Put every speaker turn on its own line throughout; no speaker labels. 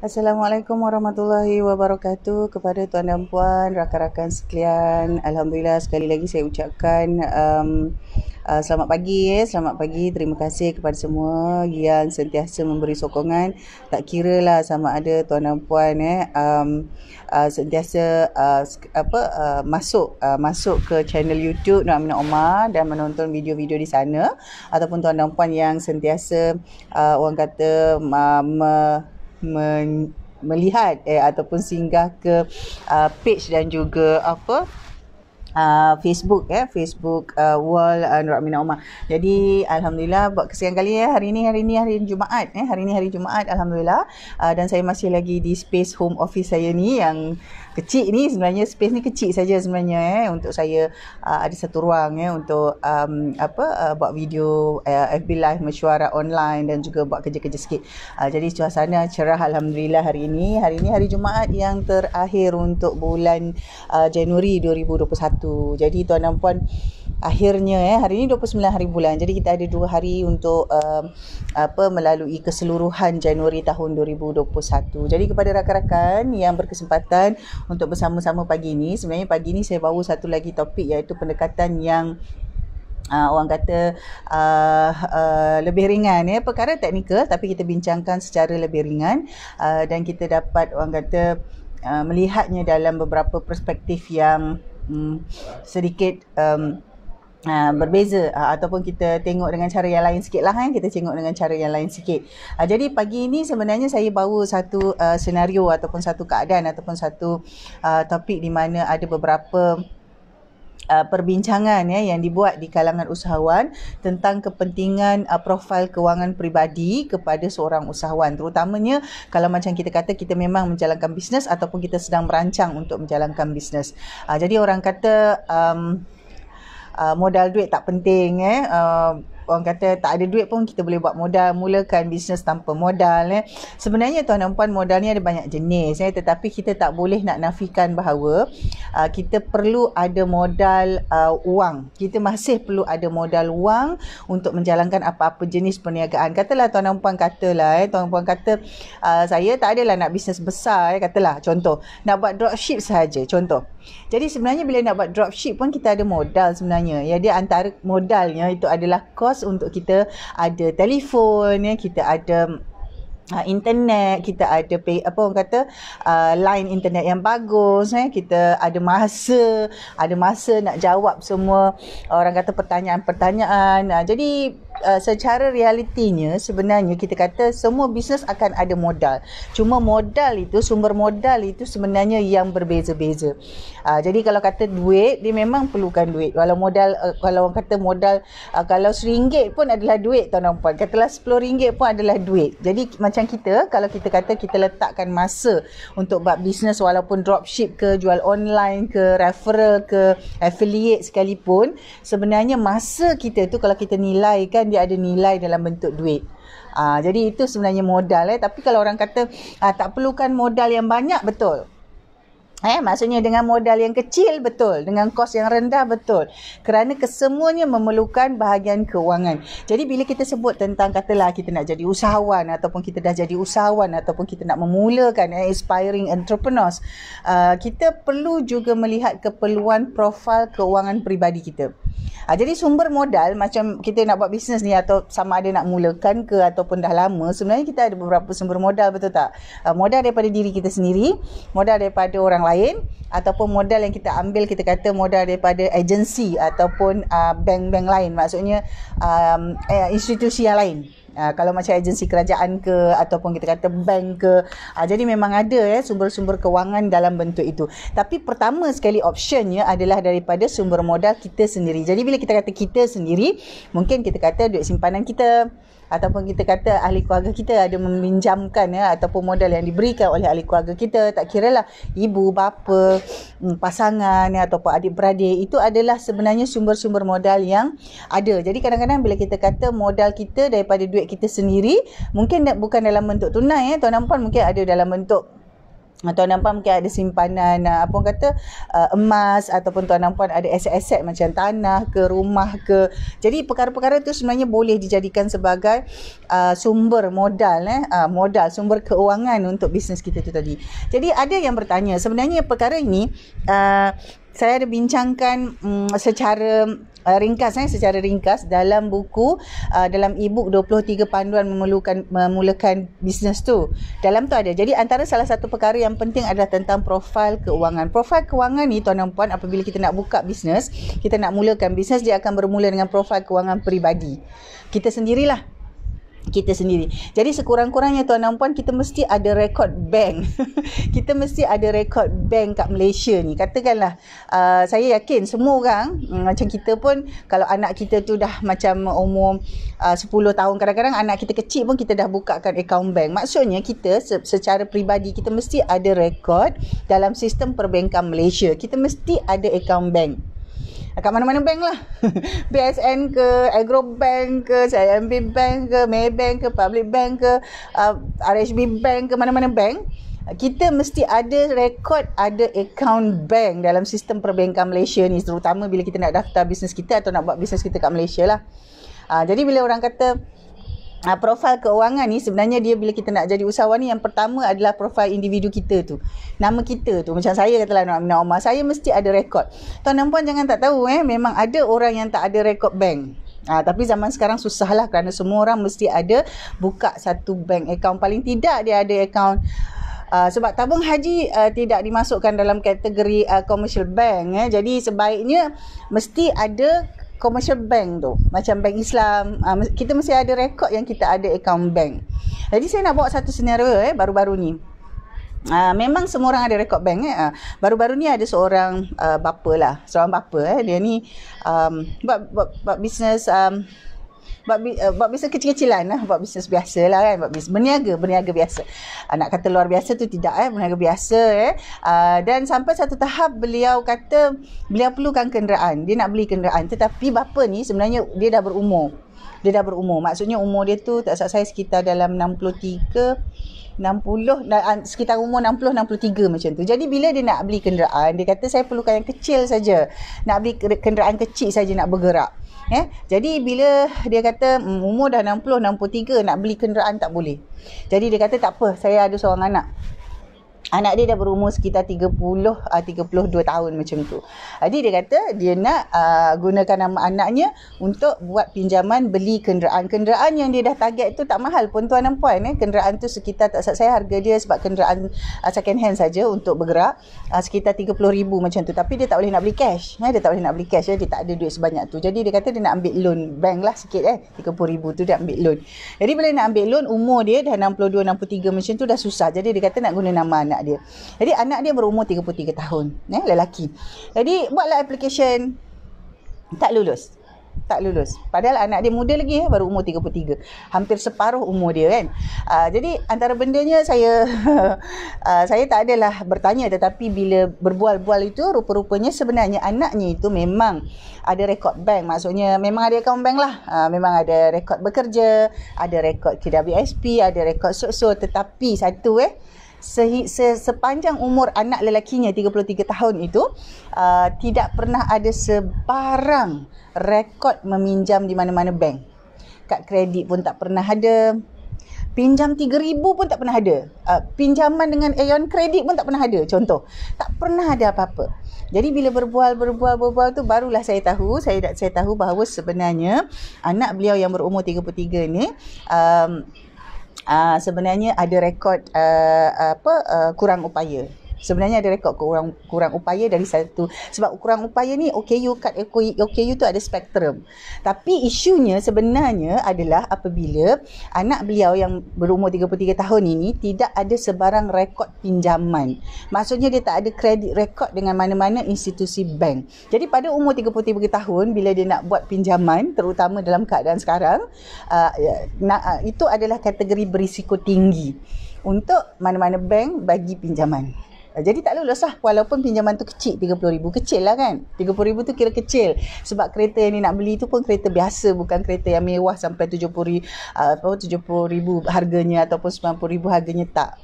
Assalamualaikum warahmatullahi wabarakatuh kepada tuan dan puan, rakan-rakan sekalian. Alhamdulillah sekali lagi saya ucapkan selamat pagi. Selamat pagi. Terima kasih kepada semua yang sentiasa memberi sokongan. Tak kira lah sama ada tuan dan puan sentiasa masuk ke channel YouTube Nur Aminah Omar dan menonton video-video di sana, ataupun tuan dan puan yang sentiasa orang kata melihat ataupun singgah ke page dan juga Facebook wall Nur Aminah Omar. Jadi alhamdulillah buat kesekian kali hari ini hari Jumaat hari Jumaat, alhamdulillah, dan saya masih lagi di space home office saya ni yang kecil ni. Sebenarnya space ni kecil saja sebenarnya untuk saya. Ada satu ruang untuk buat video FB live, mesyuarat online dan juga buat kerja-kerja sikit. Jadi suasana cerah alhamdulillah hari ini hari Jumaat yang terakhir untuk bulan Januari 2021. Jadi tuan dan puan, akhirnya hari ini 29 hari bulan. Jadi kita ada 2 hari untuk melalui keseluruhan Januari tahun 2021. Jadi kepada rakan-rakan yang berkesempatan untuk bersama-sama pagi ini, sebenarnya pagi ini saya bawa satu lagi topik, iaitu pendekatan yang orang kata lebih ringan, perkara teknikal tapi kita bincangkan secara lebih ringan, dan kita dapat orang kata melihatnya dalam beberapa perspektif yang sedikit berbeza, ataupun kita tengok dengan cara yang lain sikit lah, kita tengok dengan cara yang lain sikit. Jadi pagi ini sebenarnya saya bawa satu senario ataupun satu keadaan ataupun satu topik di mana ada beberapa perbincangan yang dibuat di kalangan usahawan tentang kepentingan profil kewangan peribadi kepada seorang usahawan, terutamanya kalau macam kita kata kita memang menjalankan bisnes ataupun kita sedang merancang untuk menjalankan bisnes. Jadi orang kata modal duit tak penting, orang kata tak ada duit pun kita boleh buat modal, mulakan bisnes tanpa modal. Sebenarnya tuan dan puan, modal ni ada banyak jenis, tetapi kita tak boleh nak nafikan bahawa kita perlu ada modal wang. Kita masih perlu ada modal wang untuk menjalankan apa-apa jenis perniagaan. Katalah tuan dan puan kata saya tak adalah nak bisnes besar, katalah contoh nak buat dropship sahaja contoh. Jadi sebenarnya bila nak buat dropship pun kita ada modal sebenarnya. Dia antara modalnya itu adalah kos untuk kita ada telefon, kita ada internet, kita ada orang kata line internet yang bagus, kita ada masa nak jawab semua orang kata pertanyaan-pertanyaan. Jadi secara realitinya sebenarnya kita kata semua bisnes akan ada modal. Cuma sumber modal itu sebenarnya yang berbeza-beza. Jadi kalau kata duit, dia memang perlukan duit. Kalau modal, kalau orang kata modal, kalau RM1 pun adalah duit tuan dan puan. Katalah RM10 pun adalah duit. Jadi macam kita, kalau kita kata kita letakkan masa untuk buat bisnes, walaupun dropship ke, jual online ke, referral ke, affiliate sekalipun, sebenarnya masa kita tu kalau kita nilaikan, dia ada nilai dalam bentuk duit. Jadi itu sebenarnya modal. Tapi kalau orang kata tak perlukan modal yang banyak, betul. Maksudnya dengan modal yang kecil, betul. Dengan kos yang rendah, betul. Kerana kesemuanya memerlukan bahagian kewangan. Jadi bila kita sebut tentang, katalah kita nak jadi usahawan, ataupun kita dah jadi usahawan, ataupun kita nak memulakan aspiring entrepreneurs, kita perlu juga melihat keperluan profil kewangan peribadi kita. Jadi sumber modal, macam kita nak buat bisnes ni, atau sama ada nak mulakan ke ataupun dah lama, sebenarnya kita ada beberapa sumber modal, betul tak? Modal daripada diri kita sendiri, modal daripada orang lain, ataupun modal yang kita ambil, kita kata modal daripada agensi ataupun bank-bank lain, maksudnya institusi yang lain. Kalau macam agensi kerajaan ke, ataupun kita kata bank ke, jadi memang ada sumber-sumber kewangan dalam bentuk itu. Tapi pertama sekali optionnya adalah daripada sumber modal kita sendiri. Jadi bila kita kata kita sendiri, mungkin kita kata duit simpanan kita, ataupun kita kata ahli keluarga kita ada meminjamkan ataupun modal yang diberikan oleh ahli keluarga kita, tak kiralah ibu, bapa, pasangan ataupun adik-beradik, itu adalah sebenarnya sumber-sumber modal yang ada. Jadi kadang-kadang bila kita kata modal kita daripada duit kita sendiri, mungkin bukan dalam bentuk tunai, tuan dan puan, mungkin ada dalam bentuk Tuan dan puan mungkin ada simpanan apa orang kata emas, ataupun tuan dan puan ada aset-aset macam tanah ke, rumah ke. Jadi perkara-perkara tu sebenarnya boleh dijadikan sebagai sumber modal, sumber keuangan untuk bisnes kita tu tadi. Jadi ada yang bertanya, sebenarnya perkara ini saya ada bincangkan secara ringkas dalam buku, dalam e-book 23 panduan memulakan bisnes tu. Dalam tu ada. Jadi antara salah satu perkara yang penting adalah tentang profil keuangan. Profil keuangan ni tuan dan puan, apabila kita nak buka bisnes, kita nak mulakan bisnes, dia akan bermula dengan profil keuangan peribadi. Kita sendirilah. Jadi sekurang-kurangnya tuan dan puan, kita mesti ada rekod bank. Kita mesti ada rekod bank kat Malaysia ni. Katakanlah, saya yakin semua orang, macam kita pun, kalau anak kita tu dah macam umur 10 tahun, kadang-kadang anak kita kecil pun kita dah bukakan akaun bank. Maksudnya kita secara peribadi, kita mesti ada rekod dalam sistem perbankan Malaysia. Kita mesti ada akaun bank. Kat mana-mana bank lah. BSN ke, Agrobank ke, CIMB Bank ke, Maybank ke, Public Bank ke, RHB Bank ke, mana-mana bank. Kita mesti ada rekod, ada akaun bank dalam sistem perbankan Malaysia ni, terutama bila kita nak daftar bisnes kita atau nak buat bisnes kita kat Malaysia lah. Jadi bila orang kata profil keuangan ni, sebenarnya dia bila kita nak jadi usahawan ni, yang pertama adalah profil individu kita tu, nama kita tu. Macam saya katalah Nur Aminah Omar, saya mesti ada rekod. Tuan dan puan jangan tak tahu, memang ada orang yang tak ada rekod bank. Tapi zaman sekarang susahlah, kerana semua orang mesti ada buka satu bank account. Paling tidak dia ada account, sebab tabung haji tidak dimasukkan dalam kategori commercial bank. Jadi sebaiknya mesti ada commercial bank tu, macam bank Islam. Kita mesti ada rekod yang kita ada akaun bank. Jadi saya nak bawa satu senario baru-baru ni. Memang semua orang ada rekod bank. Baru-baru ni ada seorang bapa lah, seorang bapa dia ni buat bisnes, buat bisnes kecil-kecilan lah, buat bisnes biasa lah kan, buat bisnes berniaga biasa. Nak kata luar biasa tu tidak, berniaga biasa. Dan sampai satu tahap beliau kata beliau perlukan kenderaan, dia nak beli kenderaan. Tetapi bapa ni sebenarnya dia dah berumur. Maksudnya umur dia tu tak salah saya sekitar dalam 60, sekitar umur 60-63 macam tu. Jadi bila dia nak beli kenderaan, dia kata saya perlukan yang kecil saja, nak beli kenderaan kecil saja nak bergerak. Jadi bila dia kata umur dah 60-63, nak beli kenderaan tak boleh. Jadi dia kata tak apa, saya ada seorang anak. Anak dia dah berumur sekitar 32 tahun macam tu. Jadi dia kata dia nak gunakan nama anaknya untuk buat pinjaman beli kenderaan. Kenderaan yang dia dah target tu tak mahal pun tuan dan puan. Kenderaan tu sekitar, tak saya harga dia sebab kenderaan second hand saja untuk bergerak, sekitar 30,000 macam tu. Tapi dia tak boleh nak beli cash. Dia tak boleh nak beli cash. Dia tak ada duit sebanyak tu. Jadi dia kata dia nak ambil loan bank lah sikit 30,000 tu dia ambil loan. Jadi bila nak ambil loan, umur dia dah 62-63 macam tu, dah susah. Jadi dia kata nak guna nama anak dia. Jadi anak dia berumur 33 tahun, lelaki. Jadi buatlah application, tak lulus. Padahal anak dia muda lagi, baru umur 33. Hampir separuh umur dia kan. Jadi antara bendanya saya saya tak adalah bertanya, tetapi bila berbual-bual itu, rupa-rupanya sebenarnya anaknya itu memang ada rekod bank. Maksudnya memang ada akaun bank lah. Memang ada rekod bekerja, ada rekod KWSP, ada rekod so. Tetapi satu sepanjang umur anak lelakinya 33 tahun itu, tidak pernah ada sebarang rekod meminjam di mana-mana bank. Kad kredit pun tak pernah ada. Pinjam 3,000 pun tak pernah ada. Pinjaman dengan Aeon Kredit pun tak pernah ada. Contoh, tak pernah ada apa-apa. Jadi bila berbual tu, barulah saya tahu bahawa sebenarnya anak beliau yang berumur 33 ni sebenarnya ada rekod kurang upaya. Sebenarnya ada rekod kurang upaya dari satu. Sebab kurang upaya ni OKU, kad OKU tu ada spektrum. Tapi isunya sebenarnya adalah apabila anak beliau yang berumur 33 tahun ini tidak ada sebarang rekod pinjaman. Maksudnya dia tak ada kredit rekod dengan mana-mana institusi bank. Jadi pada umur 33 tahun, bila dia nak buat pinjaman, terutama dalam keadaan sekarang, itu adalah kategori berisiko tinggi untuk mana-mana bank bagi pinjaman. Jadi tak lulus lah, walaupun pinjaman tu kecil, 30,000. Kecil lah kan, 30,000 tu kira kecil. Sebab kereta yang ni nak beli tu pun kereta biasa, bukan kereta yang mewah sampai 70,000 harganya ataupun 90,000 harganya, tak.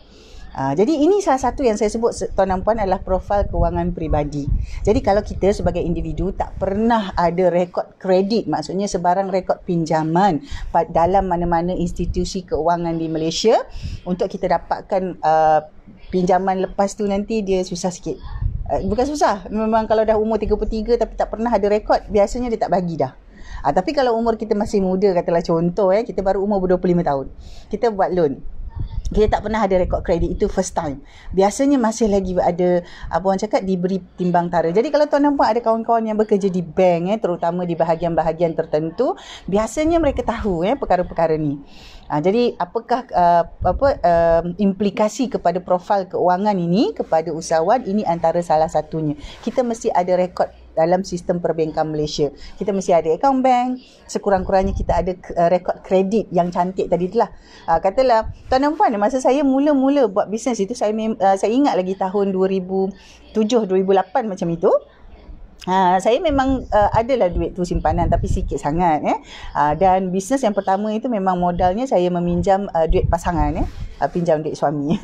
Jadi ini salah satu yang saya sebut, tuan dan puan, adalah profil kewangan peribadi. Jadi kalau kita sebagai individu tak pernah ada rekod kredit, maksudnya sebarang rekod pinjaman dalam mana-mana institusi keuangan di Malaysia, untuk kita dapatkan pinjaman lepas tu nanti dia susah sikit. Bukan susah, memang kalau dah umur 33 tapi tak pernah ada rekod, biasanya dia tak bagi dah. Tapi kalau umur kita masih muda, katalah contoh kita baru umur 25 tahun, kita buat loan, kita tak pernah ada rekod kredit, itu first time, biasanya masih lagi ada orang cakap diberi timbang tara. Jadi kalau tuan dan puan ada kawan-kawan yang bekerja di bank terutama di bahagian-bahagian tertentu, biasanya mereka tahu perkara-perkara ni. Jadi apakah implikasi kepada profil keuangan ini kepada usahawan? Ini antara salah satunya. Kita mesti ada rekod dalam sistem perbankan Malaysia. Kita mesti ada akaun bank, sekurang-kurangnya kita ada rekod kredit yang cantik tadi itulah. Katalah tuan dan puan, masa saya mula-mula buat bisnes itu, saya ingat lagi tahun 2007-2008 macam itu. Saya memang adalah duit tu simpanan tapi sikit sangat dan bisnes yang pertama itu memang modalnya saya meminjam duit pasangan pinjam duit suami.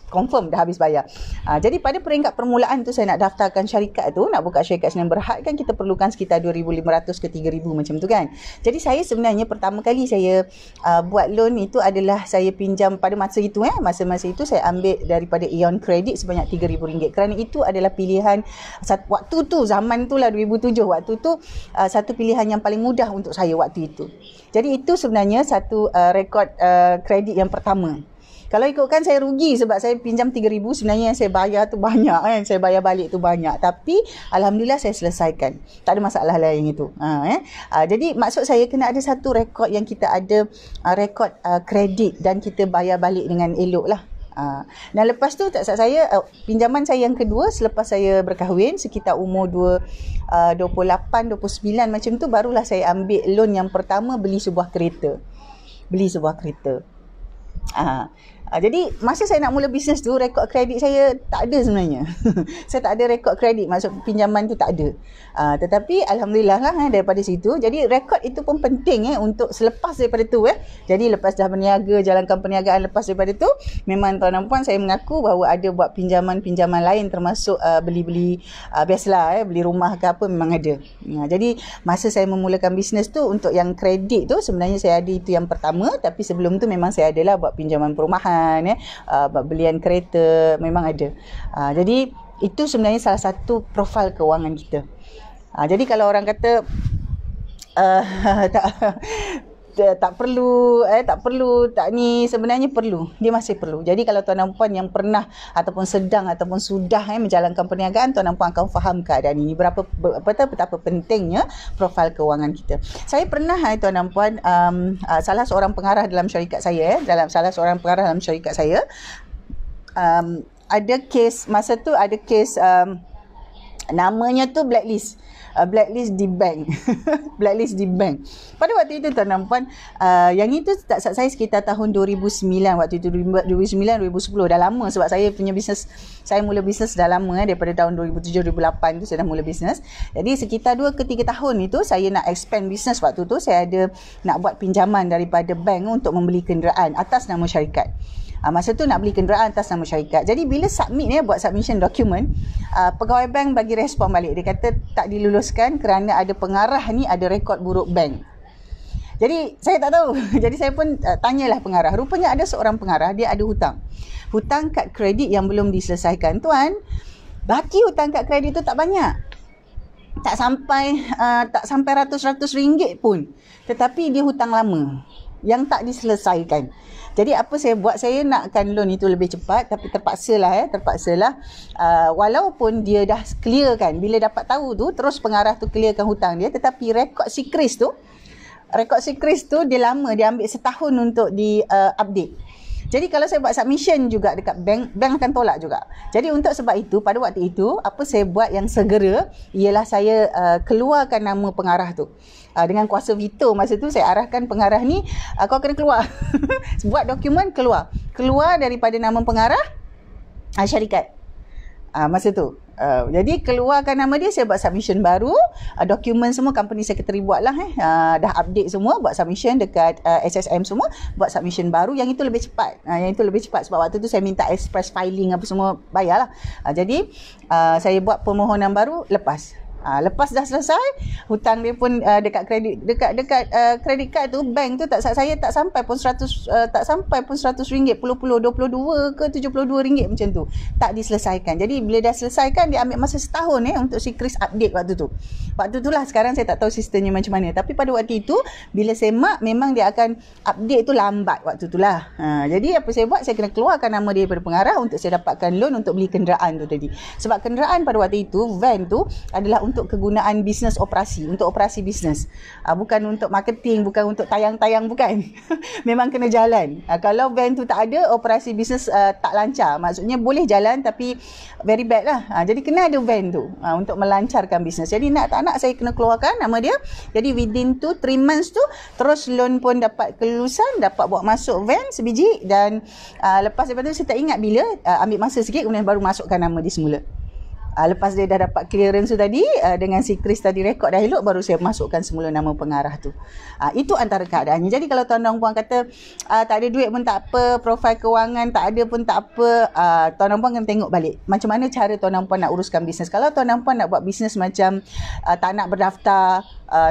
Confirm dah habis bayar. Jadi pada peringkat permulaan tu saya nak daftarkan syarikat tu, nak buka syarikat Sdn Berhad kan kita perlukan sekitar 2,500 ke 3,000 macam tu kan. Jadi saya sebenarnya pertama kali saya buat loan itu adalah saya pinjam pada masa itu masa-masa itu saya ambil daripada Aeon Credit sebanyak RM3,000 kerana itu adalah pilihan waktu tu, zaman tu lah 2007, waktu tu satu pilihan yang paling mudah untuk saya waktu itu. Jadi itu sebenarnya satu rekod kredit yang pertama. Kalau ikutkan saya rugi sebab saya pinjam 3,000, sebenarnya yang saya bayar tu banyak saya bayar balik tu banyak, tapi alhamdulillah saya selesaikan, tak ada masalah lah yang itu. Jadi maksud saya kena ada satu rekod yang kita ada rekod kredit dan kita bayar balik dengan elok lah. Dan lepas tu saya pinjaman saya yang kedua selepas saya berkahwin sekitar umur 28, 29 macam tu, barulah saya ambil loan yang pertama beli sebuah kereta. Jadi masa saya nak mula bisnes tu, rekod kredit saya tak ada sebenarnya. Saya tak ada rekod kredit, maksud pinjaman tu tak ada. Tetapi alhamdulillah lah daripada situ. Jadi rekod itu pun penting untuk selepas daripada tu Jadi lepas dah berniaga, jalankan perniagaan, lepas daripada tu memang tuan dan puan saya mengaku bahawa ada buat pinjaman-pinjaman lain, termasuk beli-beli biasalah beli rumah ke apa, memang ada. Jadi masa saya memulakan bisnes tu, untuk yang kredit tu sebenarnya saya ada itu yang pertama, tapi sebelum tu memang saya adalah buat pinjaman perumahan, belian kereta, memang ada. Jadi itu sebenarnya salah satu profil keuangan kita. Jadi kalau orang kata tak perlu tak ni, sebenarnya perlu, dia masih perlu. Jadi kalau tuan dan puan yang pernah ataupun sedang ataupun sudah menjalankan perniagaan, tuan dan puan akan faham keadaan ini betapa pentingnya profil keuangan kita. Saya pernah tuan dan puan, salah seorang pengarah dalam syarikat saya ada kes, masa tu ada kes namanya tu blacklist di bank. Blacklist di bank. Pada waktu itu tuan dan puan, yang itu tak saya sekitar tahun 2009, waktu itu 2009 2010, dah lama sebab saya punya bisnes, saya mula bisnes dah lama daripada tahun 2007 2008 tu saya dah mula bisnes. Jadi sekitar 2 ke 3 tahun itu saya nak expand bisnes. Waktu tu saya ada nak buat pinjaman daripada bank untuk membeli kenderaan atas nama syarikat. Masa tu nak beli kenderaan atas nama syarikat. Jadi bila submit buat submission dokumen, pegawai bank bagi respon balik. Dia kata tak diluluskan kerana ada pengarah ni ada rekod buruk bank. Jadi saya tak tahu. Jadi saya pun tanyalah pengarah. Rupanya ada seorang pengarah, dia ada hutang kad kredit yang belum diselesaikan. Tuan, baki hutang kad kredit tu tak banyak. Tak sampai ratus-ratus ringgit pun. Tetapi dia hutang lama yang tak diselesaikan. Jadi apa saya buat, saya nakkan loan itu lebih cepat, tapi terpaksalah walaupun dia dah clearkan, bila dapat tahu tu terus pengarah tu clearkan hutang dia, tetapi rekod sikris tu dia lama, dia ambil setahun untuk di update. Jadi kalau saya buat submission juga dekat bank akan tolak juga. Jadi untuk sebab itu, pada waktu itu apa saya buat yang segera ialah saya keluarkan nama pengarah tu. Dengan kuasa veto masa tu saya arahkan pengarah ni, kau kena keluar. Buat dokumen keluar daripada nama pengarah syarikat. Masa tu. Jadi keluarkan nama dia, saya buat submission baru, dokumen semua company secretary buat lah, dah update semua, buat submission dekat SSM semua, buat submission baru. Yang itu lebih cepat, sebab waktu tu saya minta express filing apa semua, bayar lah. Jadi saya buat permohonan baru lepas. Lepas dah selesai, hutang dia pun dekat credit card tu, bank tu saya tak sampai pun 100 ringgit, puluh 22 ke 72 ringgit macam tu, tak diselesaikan. Jadi bila dah selesaikan, dia ambil masa setahun untuk si Chris update waktu tu lah. Sekarang saya tak tahu sistemnya macam mana, tapi pada waktu itu bila semak, memang dia akan update tu lambat waktu tu lah. Jadi apa saya buat, saya kena keluarkan nama dia daripada pengarah untuk saya dapatkan loan untuk beli kenderaan tu tadi. Sebab kenderaan pada waktu itu, van tu adalah untuk kegunaan bisnes operasi, untuk operasi bisnes, bukan untuk marketing, bukan untuk tayang-tayang, bukan. Memang kena jalan. Kalau van tu tak ada, operasi bisnes tak lancar. Maksudnya boleh jalan tapi very bad lah. Jadi kena ada van tu untuk melancarkan bisnes. Jadi nak tak nak saya kena keluarkan nama dia. Jadi within 3 months tu terus loan pun dapat kelulusan, dapat bawa masuk van sebiji. Dan lepas daripada tu saya tak ingat bila, ambil masa sikit, kemudian baru masukkan nama dia semula. Lepas dia dah dapat clearance tu tadi, dengan si Chris tadi rekod dah elok, baru saya masukkan semula nama pengarah tu. Itu antara keadaannya. Jadi kalau tuan-tuan puan kata tak ada duit pun tak apa, profil kewangan tak ada pun tak apa, tuan-tuan puan kena tengok balik macam mana cara tuan-tuan puan nak uruskan bisnes. Kalau tuan-tuan puan nak buat bisnes macam tak nak berdaftar,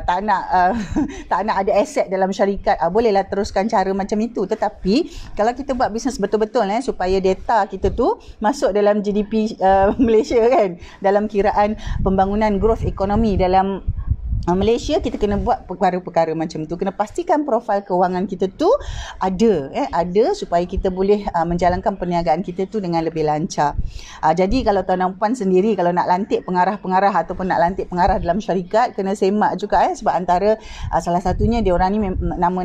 tak nak ada aset dalam syarikat, bolehlah teruskan cara macam itu. Tetapi kalau kita buat bisnes betul-betul supaya data kita tu masuk dalam GDP Malaysia kan, dalam kiraan pembangunan growth ekonomi dalam Malaysia, kita kena buat perkara-perkara macam tu. Kena pastikan profil kewangan kita tu ada supaya kita boleh menjalankan perniagaan kita tu dengan lebih lancar. Jadi kalau tuan-tuan puan sendiri kalau nak lantik pengarah-pengarah ataupun nak lantik pengarah dalam syarikat, kena semak juga sebab antara salah satunya dia orang ni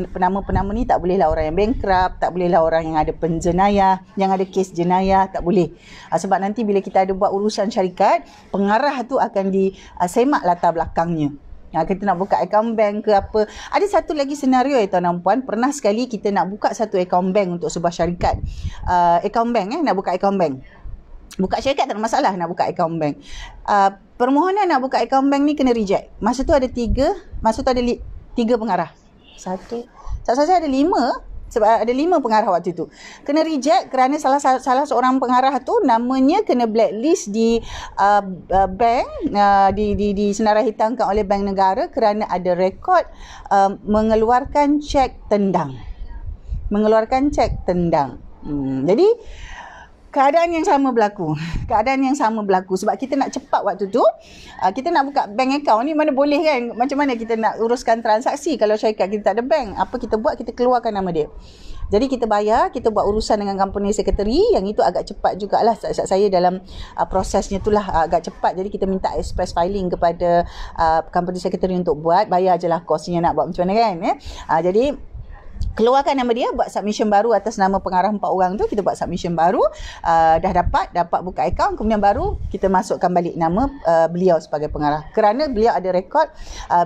penama-penama ni tak bolehlah orang yang bankrupt, tak bolehlah orang yang ada penjenayah, yang ada kes jenayah, tak boleh. Sebab nanti bila kita ada buat urusan syarikat, pengarah tu akan disemak latar belakangnya. Kita nak buka akaun bank ke apa. Ada satu lagi senario tuan-tuan puan, pernah sekali kita nak buka satu akaun bank untuk sebuah syarikat. Akaun bank nak buka akaun bank. Buka syarikat tak ada masalah, nak buka akaun bank. Permohonan nak buka akaun bank ni kena reject. Masa tu ada tiga pengarah. Saya ada 5. Sebab ada 5 pengarah waktu tu. Kena reject kerana salah seorang pengarah tu namanya kena blacklist di bank, di senarai hitamkan oleh bank negara kerana ada rekod mengeluarkan cek tendang. Jadi keadaan yang sama berlaku sebab kita nak cepat waktu tu, kita nak buka bank account ni mana boleh kan, macam mana kita nak uruskan transaksi kalau syarikat kita tak ada bank. Apa kita buat, kita keluarkan nama dia. Jadi kita bayar, kita buat urusan dengan company secretary, yang itu agak cepat jugalah. Saya dalam prosesnya itulah agak cepat. Jadi kita minta express filing kepada company secretary untuk buat, bayar je lah kosnya, nak buat macam mana kan. Jadi keluarkan nama dia, buat submission baru atas nama pengarah 4 orang tu. Kita buat submission baru, dah dapat buka akaun, kemudian baru kita masukkan balik nama beliau sebagai pengarah kerana beliau ada rekod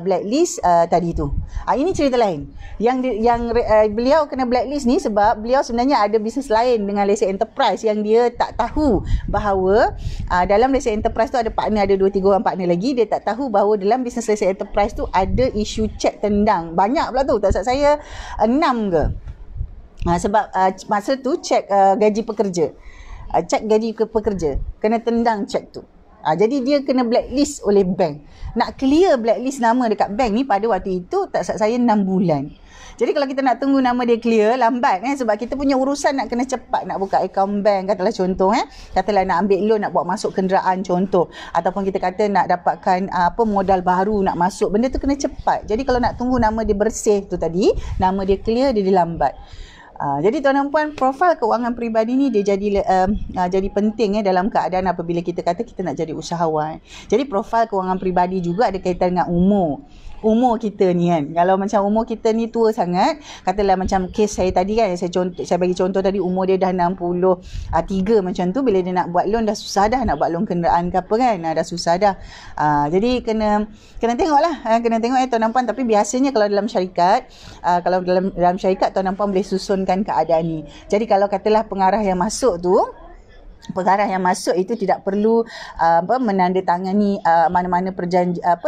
blacklist tadi tu. Ini cerita lain. Yang beliau kena blacklist ni sebab beliau sebenarnya ada bisnes lain dengan lesen enterprise yang dia tak tahu bahawa dalam lesen enterprise tu ada partner, ada 2-3 orang partner lagi. Dia tak tahu bahawa dalam bisnes lesen enterprise tu ada isu cek tendang. Banyak pula tu, tak saya 6 ke. Sebab masa tu cek gaji pekerja. Cek gaji pekerja kena tendang cek tu. Jadi dia kena blacklist oleh bank. Nak clear blacklist nama dekat bank ni pada waktu itu tak saya 6 bulan. Jadi kalau kita nak tunggu nama dia clear, lambat sebab kita punya urusan nak kena cepat, nak buka akaun bank katalah contoh katalah nak ambil loan, nak buat masuk kenderaan contoh, ataupun kita kata nak dapatkan modal baru nak masuk, benda tu kena cepat. Jadi kalau nak tunggu nama dia bersih tu tadi, nama dia clear, dia lambat. Jadi tuan-tuan puan, profil kewangan peribadi ni dia jadi penting dalam keadaan apabila kita kata kita nak jadi usahawan. Jadi profil kewangan peribadi juga ada kaitan dengan umur kita ni kan. Kalau macam umur kita ni tua sangat, katalah macam kes saya tadi kan, saya bagi contoh tadi, umur dia dah 63 macam tu, bila dia nak buat loan dah susah dah, nak buat loan kenderaan ke apa kan, dah susah dah. Jadi kena tengoklah, kena tengok tuan-tuan puan. Tapi biasanya kalau dalam syarikat, kalau dalam syarikat tuan-tuan puan boleh susunkan keadaan ni. Jadi kalau katalah pengarah yang masuk tu pengarah yang masuk itu tidak perlu menandatangani mana-mana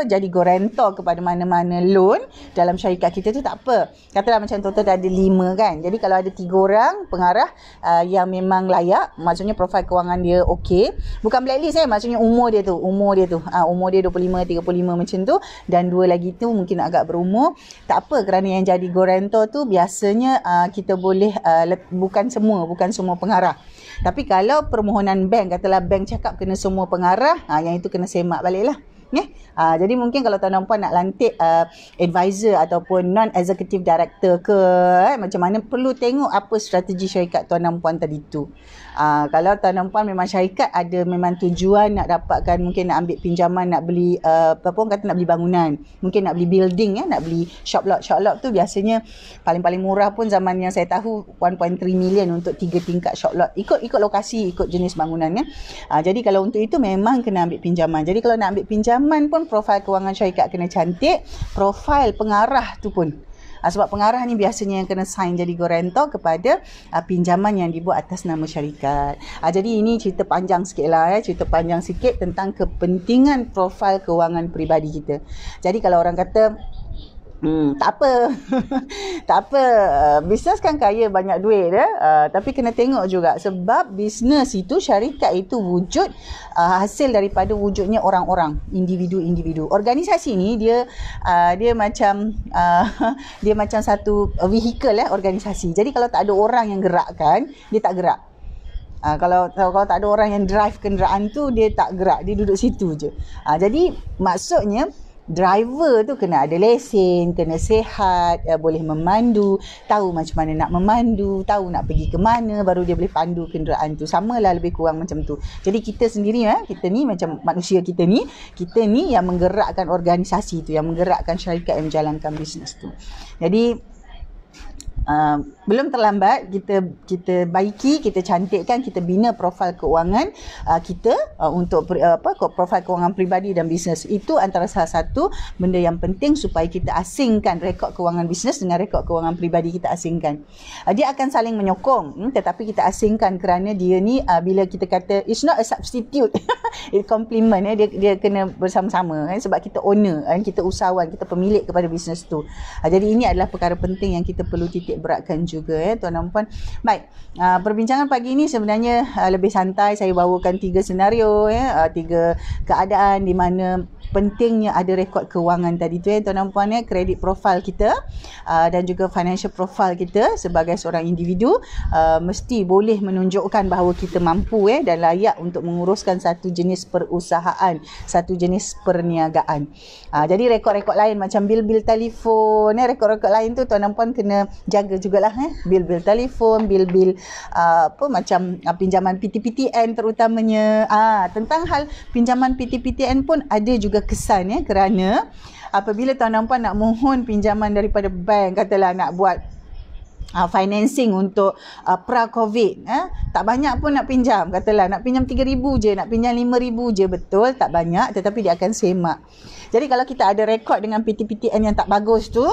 jadi guarantor kepada mana-mana loan dalam syarikat kita tu, tak apa. Katalah macam total ada 5 kan. Jadi kalau ada 3 orang pengarah yang memang layak, maksudnya profil kewangan dia okey, bukan blacklist maksudnya umur dia tu umur dia 25, 35 macam tu, dan 2 lagi tu mungkin agak berumur, tak apa, kerana yang jadi guarantor tu biasanya kita boleh bukan semua pengarah. Tapi kalau permohonan bank, katalah bank cakap kena semua pengarah, yang itu kena semak balik lah. Jadi mungkin kalau tuan dan puan nak lantik advisor ataupun non-executive director ke, macam mana, perlu tengok apa strategi syarikat tuan dan puan tadi tu. Kalau tuan dan puan memang syarikat ada memang tujuan nak dapatkan, mungkin nak ambil pinjaman, nak beli orang kata nak beli bangunan, mungkin nak beli building, nak beli shop lot tu biasanya paling murah pun zaman yang saya tahu 1.3 million untuk 3 tingkat shop lot, ikut lokasi, ikut jenis bangunan jadi kalau untuk itu memang kena ambil pinjaman. Jadi kalau nak ambil pinjaman pun profil kewangan syarikat kena cantik, profil pengarah tu pun. Sebab pengarah ni biasanya yang kena sign jadi guarantor kepada pinjaman yang dibuat atas nama syarikat. Jadi ini cerita panjang sikit lah, cerita panjang sikit tentang kepentingan profil kewangan peribadi kita. Jadi kalau orang kata tak apa tak apa, bisnes kan kaya, banyak duit tapi kena tengok juga, sebab bisnes itu, syarikat itu wujud hasil daripada wujudnya orang-orang, individu. Organisasi ni dia macam dia macam satu vehicle organisasi. Jadi kalau tak ada orang yang gerakkan, dia tak gerak. Kalau tak ada orang yang drive kenderaan tu, dia tak gerak, dia duduk situ je. Jadi maksudnya driver tu kena ada lesen, kena sihat, boleh memandu, tahu macam mana nak memandu, tahu nak pergi ke mana, baru dia boleh pandu kenderaan tu. Samalah lebih kurang macam tu. Jadi kita sendiri, kita ni macam manusia, kita ni yang menggerakkan organisasi tu, yang menggerakkan syarikat yang menjalankan bisnes tu. Jadi belum terlambat, kita baiki, kita cantikkan, kita bina profil keuangan kita untuk profil keuangan peribadi dan bisnes. Itu antara salah satu benda yang penting supaya kita asingkan rekod keuangan bisnes dengan rekod keuangan peribadi kita asingkan. Dia akan saling menyokong, tetapi kita asingkan kerana dia ni bila kita kata it's not a substitute, it complement, dia kena bersama-sama sebab kita owner, kita usahawan, kita pemilik kepada bisnes tu. Jadi ini adalah perkara penting yang kita perlu titik beratkan juga tuan dan puan. Baik, perbincangan pagi ini sebenarnya lebih santai. Saya bawakan 3 senario, 3 keadaan di mana pentingnya ada rekod kewangan tadi tu tuan dan puan, kredit profile kita dan juga financial profile kita sebagai seorang individu mesti boleh menunjukkan bahawa kita mampu dan layak untuk menguruskan satu jenis perusahaan, satu jenis perniagaan. Jadi rekod-rekod lain macam bil-bil telefon, rekod-rekod lain tu tuan dan puan kena jaga jugalah, bil-bil telefon, bil-bil macam pinjaman PTPTN terutamanya. Tentang hal pinjaman PTPTN pun ada juga kesan kerana apabila tuan dan puan nak mohon pinjaman daripada bank, katalah nak buat financing untuk pra-COVID, tak banyak pun nak pinjam, katalah nak pinjam 3,000 je, nak pinjam 5,000 je, betul tak banyak, tetapi dia akan semak. Jadi kalau kita ada rekod dengan PTPTN yang tak bagus tu,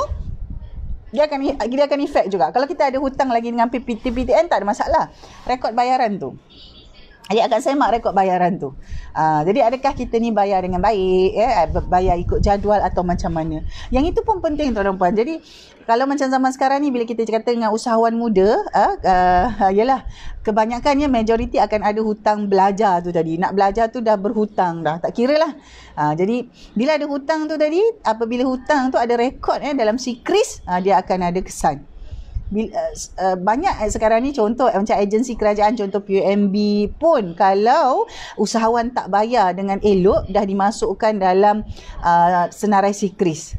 dia akan efek juga. Kalau kita ada hutang lagi dengan PTPTN, tak ada masalah, rekod bayaran tu dia akan semak, rekod bayaran tu. Jadi adakah kita ni bayar dengan baik, bayar ikut jadual atau macam mana? Yang itu pun penting tuan dan puan. Jadi kalau macam zaman sekarang ni, bila kita kata dengan usahawan muda, yalah, kebanyakannya majoriti akan ada hutang belajar tu tadi. Nak belajar tu dah berhutang dah, tak kira lah. Jadi bila ada hutang tu tadi, apabila hutang tu ada rekod dalam SIKRIS, dia akan ada kesan. Banyak sekarang ni contoh macam agensi kerajaan, contoh PUMB pun, kalau usahawan tak bayar dengan elok, dah dimasukkan dalam senarai SIKRIS.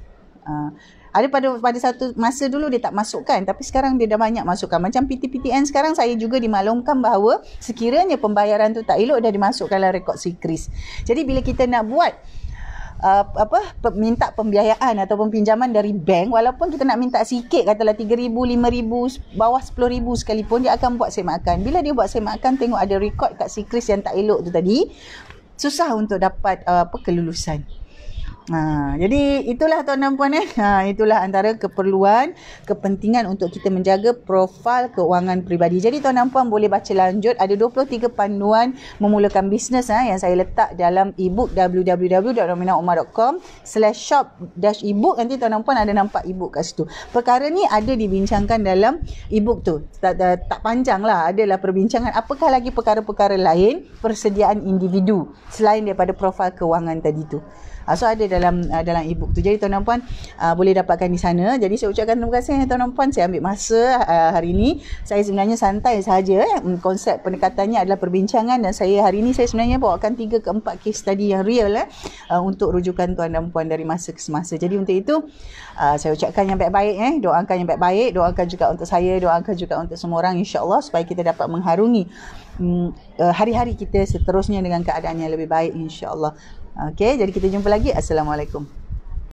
Ada pada satu masa dulu dia tak masukkan, tapi sekarang dia dah banyak masukkan. Macam PTPTN sekarang saya juga dimaklumkan bahawa sekiranya pembayaran tu tak elok, dah dimasukkan dalam rekod SIKRIS. Jadi bila kita nak buat minta pembiayaan ataupun pinjaman dari bank, walaupun kita nak minta sikit, katalah 3,000, 5,000, bawah 10,000 sekalipun, dia akan buat semakan. Bila dia buat semakan, tengok ada rekod kat SIKRIS yang tak elok tu tadi, susah untuk dapat kelulusan. Jadi itulah tuan dan puan itulah antara keperluan, kepentingan untuk kita menjaga profil keuangan peribadi. Jadi tuan dan puan boleh baca lanjut, ada 23 panduan memulakan bisnes yang saya letak dalam ebook www.rominaumar.com/shop-ebook. Nanti tuan dan puan ada nampak ebook kat situ. Perkara ni ada dibincangkan dalam ebook tu. Tak panjang lah, adalah perbincangan apakah lagi perkara-perkara lain persediaan individu selain daripada profil keuangan tadi tu. So ada dalam ebook tu. Jadi tuan dan puan boleh dapatkan di sana. Jadi saya ucapkan terima kasih tuan dan puan. Saya ambil masa hari ini. Saya sebenarnya santai sahaja. Konsep pendekatannya adalah perbincangan, dan hari ini saya sebenarnya bawakan 3 ke 4 case study yang real untuk rujukan tuan dan puan dari masa ke semasa. Jadi untuk itu saya ucapkan yang baik-baik, doakan yang baik-baik, doakan juga untuk saya, doakan juga untuk semua orang, insya-Allah, supaya kita dapat mengharungi hari-hari kita seterusnya dengan keadaan yang lebih baik, insya-Allah. Okey, jadi kita jumpa lagi. Assalamualaikum.